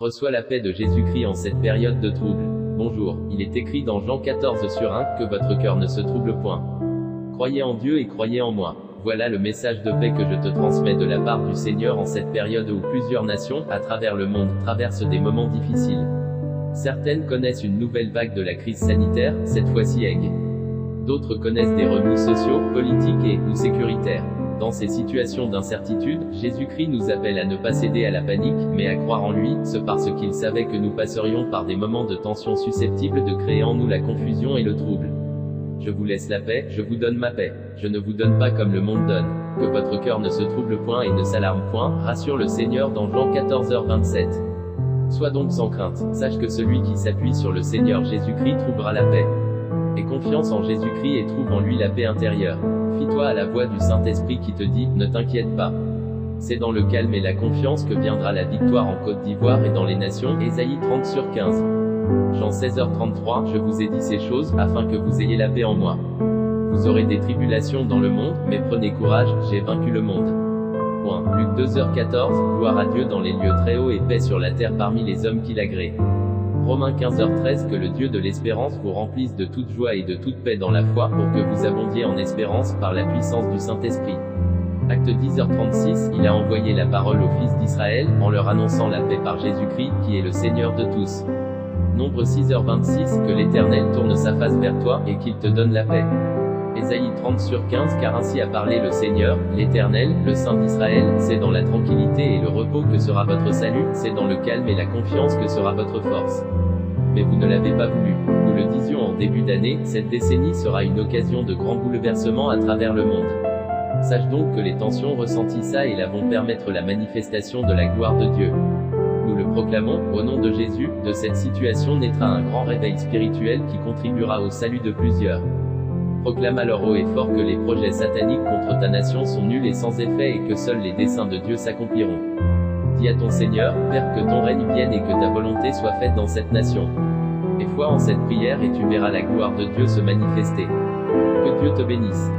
Reçois la paix de Jésus-Christ en cette période de trouble. Bonjour, il est écrit dans Jean 14:1, que votre cœur ne se trouble point. Croyez en Dieu et croyez en moi. Voilà le message de paix que je te transmets de la part du Seigneur en cette période où plusieurs nations, à travers le monde, traversent des moments difficiles. Certaines connaissent une nouvelle vague de la crise sanitaire, cette fois-ci aiguë. D'autres connaissent des remous sociaux, politiques et/ou sécuritaires. Dans ces situations d'incertitude, Jésus-Christ nous appelle à ne pas céder à la panique, mais à croire en lui, ce parce qu'il savait que nous passerions par des moments de tension susceptibles de créer en nous la confusion et le trouble. Je vous laisse la paix, je vous donne ma paix. Je ne vous donne pas comme le monde donne. Que votre cœur ne se trouble point et ne s'alarme point, rassure le Seigneur dans Jean 14:27. Sois donc sans crainte, sache que celui qui s'appuie sur le Seigneur Jésus-Christ trouvera la paix. Aie confiance en Jésus-Christ et trouve en lui la paix intérieure. Fie-toi à la voix du Saint-Esprit qui te dit, ne t'inquiète pas. C'est dans le calme et la confiance que viendra la victoire en Côte d'Ivoire et dans les nations, Ésaïe 30:15. Jean 16h33, je vous ai dit ces choses, afin que vous ayez la paix en moi. Vous aurez des tribulations dans le monde, mais prenez courage, j'ai vaincu le monde. Luc 2h14, gloire à Dieu dans les lieux très hauts et paix sur la terre parmi les hommes qui l'agréent. Romains 15h13, que le Dieu de l'espérance vous remplisse de toute joie et de toute paix dans la foi, pour que vous abondiez en espérance, par la puissance du Saint-Esprit. Acte 10h36, il a envoyé la parole aux fils d'Israël, en leur annonçant la paix par Jésus-Christ, qui est le Seigneur de tous. Nombre 6h26, que l'Éternel tourne sa face vers toi, et qu'il te donne la paix. Ésaïe 30:15, car ainsi a parlé le Seigneur, l'Éternel, le Saint d'Israël, c'est dans la tranquillité et le repos que sera votre salut, c'est dans le calme et la confiance que sera votre force. Mais vous ne l'avez pas voulu. Nous le disions en début d'année, cette décennie sera une occasion de grands bouleversements à travers le monde. Sache donc que les tensions ressenties ça et là vont permettre la manifestation de la gloire de Dieu. Nous le proclamons, au nom de Jésus, de cette situation naîtra un grand réveil spirituel qui contribuera au salut de plusieurs. Proclame alors haut et fort que les projets sataniques contre ta nation sont nuls et sans effet et que seuls les desseins de Dieu s'accompliront. Dis à ton Seigneur, Père, que ton règne vienne et que ta volonté soit faite dans cette nation. Et foi en cette prière et tu verras la gloire de Dieu se manifester. Que Dieu te bénisse.